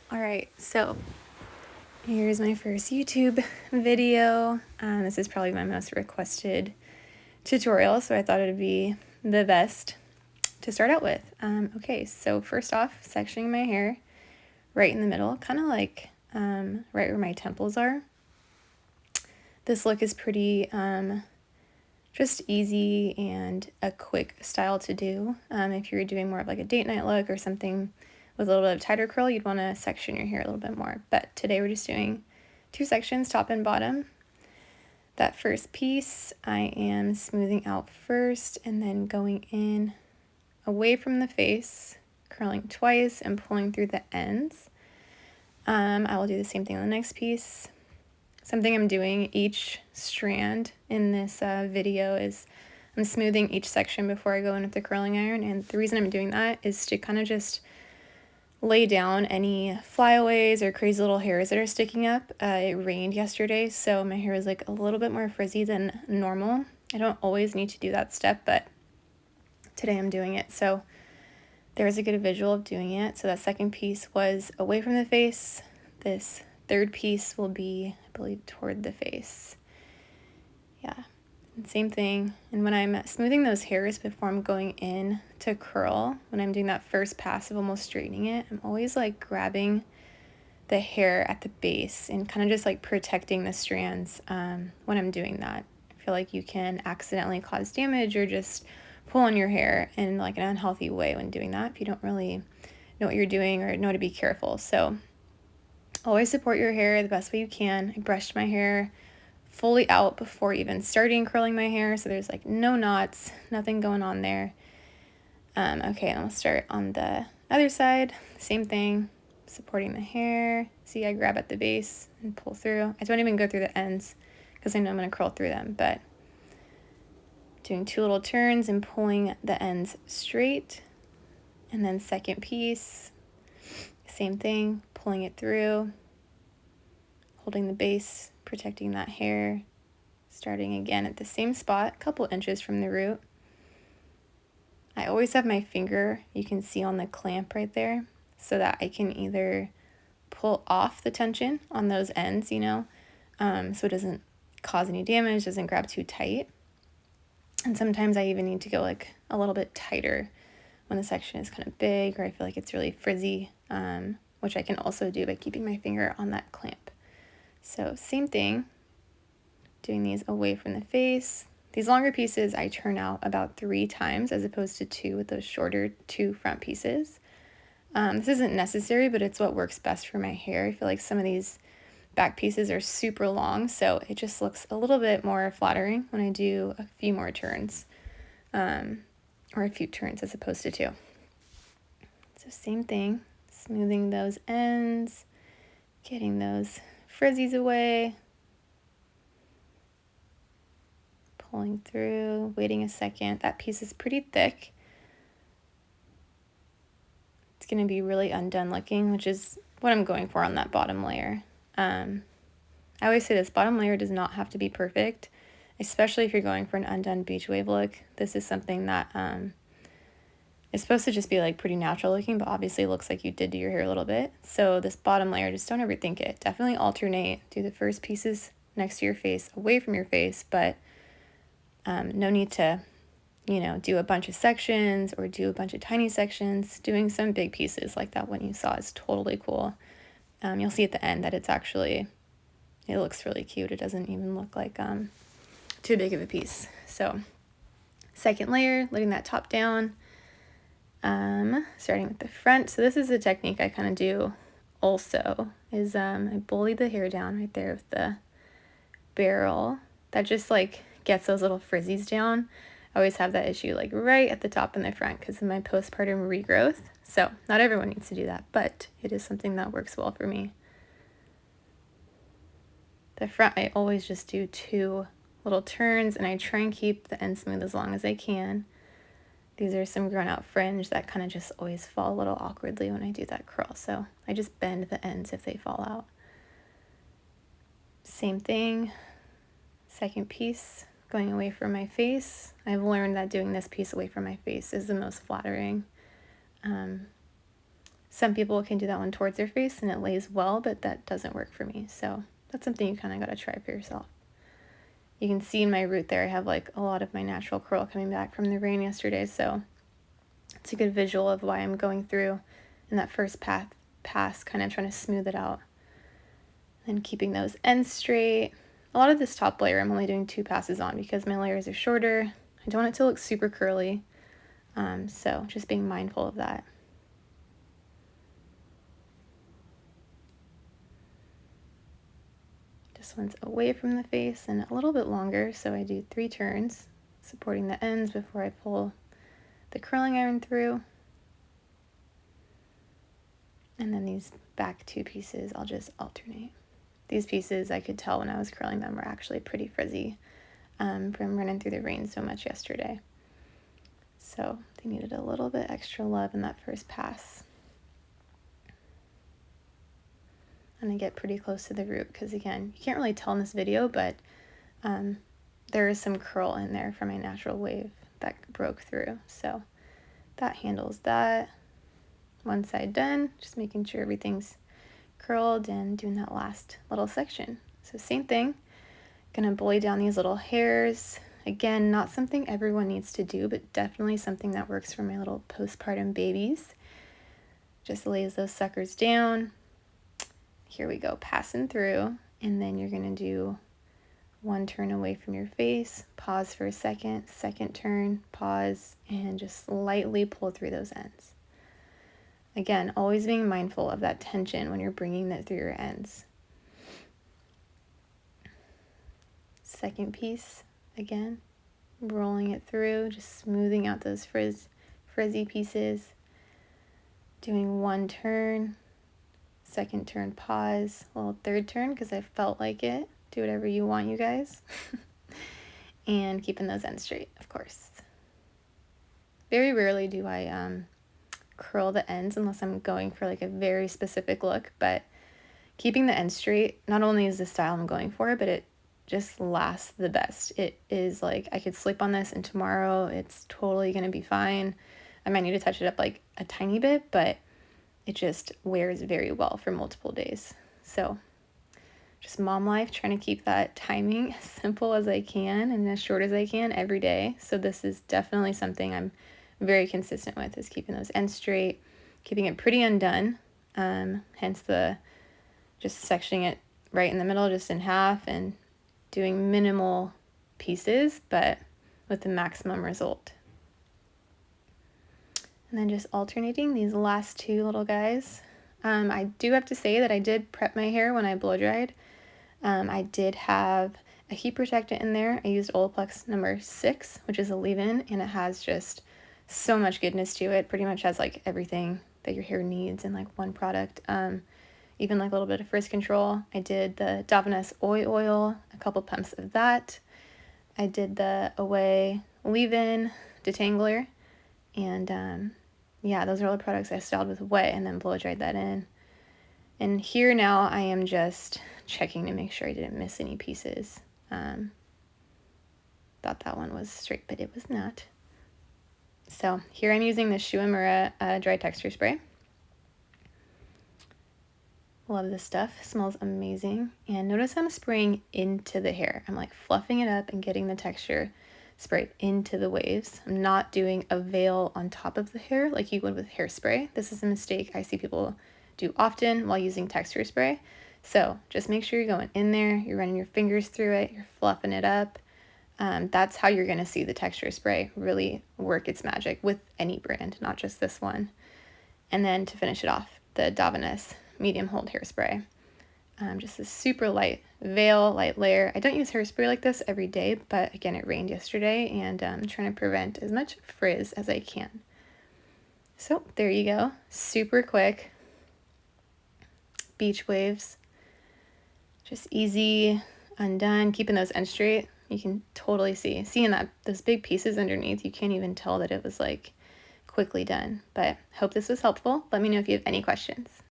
Alright, so here's my first YouTube video. This is probably my most requested tutorial, so I thought it would be the best to start out with. Okay, so first off, sectioning my hair right in the middle, kind of like right where my temples are. This look is pretty just easy and a quick style to do. If you're doing more of like a date night look or something with a little bit of tighter curl, you'd want to section your hair a little bit more. But today we're just doing 2 sections, top and bottom. That first piece I am smoothing out first and then going in away from the face, curling twice and pulling through the ends. I will do the same thing on the next piece. Something I'm doing each strand in this video is I'm smoothing each section before I go in with the curling iron, and the reason I'm doing that is to kind of just lay down any flyaways or crazy little hairs that are sticking up. It rained yesterday, so my hair is like a little bit more frizzy than normal. I don't always need to do that step, but today I'm doing it, so there's a good visual of doing it. So that second piece was away from the face. This third piece will be, I believe, toward the face. Yeah, and same thing. And when I'm smoothing those hairs before I'm going in to curl, when I'm doing that first pass of almost straightening it, I'm always like grabbing the hair at the base and kind of just like protecting the strands when I'm doing that. I feel like you can accidentally cause damage or just pull on your hair in like an unhealthy way when doing that if you don't really know what you're doing or know to be careful. So always support your hair the best way you can. I brushed my hair fully out before even starting curling my hair, so there's like no knots, nothing going on there. Okay, and we'll start on the other side. Same thing, supporting the hair. See, I grab at the base and pull through. I don't even go through the ends because I know I'm going to curl through them, but doing 2 little turns and pulling the ends straight. And then second piece, same thing, pulling it through, holding the base, protecting that hair, starting again at the same spot, a couple inches from the root. I always have my finger, you can see on the clamp right there, so that I can either pull off the tension on those ends, you know, so it doesn't cause any damage, doesn't grab too tight. And sometimes I even need to go like a little bit tighter when the section is kind of big or I feel like it's really frizzy, which I can also do by keeping my finger on that clamp. So same thing, doing these away from the face. These longer pieces I turn out about 3 times as opposed to 2 with those shorter 2 front pieces. This isn't necessary, but it's what works best for my hair. I feel like some of these back pieces are super long, so it just looks a little bit more flattering when I do a few more turns, or a few turns as opposed to 2. So same thing, smoothing those ends, getting those frizzies away, pulling through, waiting a second. That piece is pretty thick. It's going to be really undone looking, which is what I'm going for on that bottom layer. I always say this bottom layer does not have to be perfect, especially if you're going for an undone beach wave look. This is something that is supposed to just be like pretty natural looking, but obviously looks like you did to your hair a little bit. So this bottom layer, just don't overthink it. Definitely alternate. Do the first pieces next to your face, away from your face, but no need to, you know, do a bunch of sections or do a bunch of tiny sections. Doing some big pieces like that one you saw is totally cool. You'll see at the end that it's actually, it looks really cute. It doesn't even look like too big of a piece. So second layer, letting that top down, starting with the front. So this is a technique I kind of do also, is I bully the hair down right there with the barrel. That just like gets those little frizzies down. I always have that issue like right at the top and the front because of my postpartum regrowth. So not everyone needs to do that, but it is something that works well for me. The front, I always just do 2 little turns and I try and keep the end smooth as long as I can. These are some grown out fringe that kind of just always fall a little awkwardly when I do that curl. So I just bend the ends if they fall out. Same thing, second piece, going away from my face. I've learned that doing this piece away from my face is the most flattering. Some people can do that one towards their face and it lays well, but that doesn't work for me. So that's something you kind of got to try for yourself. You can see in my root there, I have like a lot of my natural curl coming back from the rain yesterday. So it's a good visual of why I'm going through in that first pass, kind of trying to smooth it out. And keeping those ends straight. A lot of this top layer, I'm only doing 2 passes on because my layers are shorter. I don't want it to look super curly. So just being mindful of that. This one's away from the face and a little bit longer, so I do 3 turns, supporting the ends before I pull the curling iron through. And then these back 2 pieces, I'll just alternate. These pieces, I could tell when I was curling them, were actually pretty frizzy from running through the rain so much yesterday. So they needed a little bit extra love in that first pass. And I get pretty close to the root because, again, you can't really tell in this video, but there is some curl in there from my natural wave that broke through. So that handles that. One side done, just making sure everything's curled and doing that last little section. So same thing, gonna bully down these little hairs. Again, not something everyone needs to do, but definitely something that works for my little postpartum babies. Just lays those suckers down. Here we go, passing through, and then you're gonna do 1 turn away from your face, pause for a second turn, pause, and just lightly pull through those ends. Again, always being mindful of that tension when you're bringing that through your ends. Second piece, again, rolling it through, just smoothing out those frizzy pieces. Doing 1 turn, 2nd turn, pause, a little 3rd turn because I felt like it. Do whatever you want, you guys. And keeping those ends straight, of course. Very rarely do I curl the ends unless I'm going for like a very specific look, but keeping the ends straight, not only is the style I'm going for, but it just lasts the best. It is like, I could sleep on this and tomorrow it's totally gonna be fine. I might need to touch it up like a tiny bit, but it just wears very well for multiple days. So just mom life, trying to keep that timing as simple as I can and as short as I can every day. So this is definitely something I'm very consistent with, is keeping those ends straight, keeping it pretty undone, hence the just sectioning it right in the middle, just in half, and doing minimal pieces, but with the maximum result. And then just alternating these last 2 little guys. I do have to say that I did prep my hair when I blow dried. I did have a heat protectant in there. I used Olaplex No.6, which is a leave-in, and it has just so much goodness to it. Pretty much has like everything that your hair needs in like one product. Even like a little bit of frizz control. I did the Davines Oi Oil, a couple pumps of that. I did the Ouai Leave In detangler, and yeah, those are all the products I styled with wet and then blow dried that in. And here now I am just checking to make sure I didn't miss any pieces. Thought that one was straight, but it was not. So here I'm using the Uemura dry texture spray. Love this stuff, smells amazing. And notice I'm spraying into the hair. I'm like fluffing it up and getting the texture sprayed into the waves. I'm not doing a veil on top of the hair like you would with hairspray. This is a mistake I see people do often while using texture spray. So just make sure you're going in there, you're running your fingers through it, you're fluffing it up. That's how you're gonna see the texture spray really work its magic with any brand, not just this one. And then to finish it off, the Davines medium hold hairspray. Just a super light veil, light layer. I don't use hairspray like this every day, but again, it rained yesterday, and I'm trying to prevent as much frizz as I can. So there you go, super quick beach waves, just easy, undone, keeping those ends straight. You can totally seeing that those big pieces underneath, you can't even tell that it was like quickly done. But hope this was helpful. Let me know if you have any questions.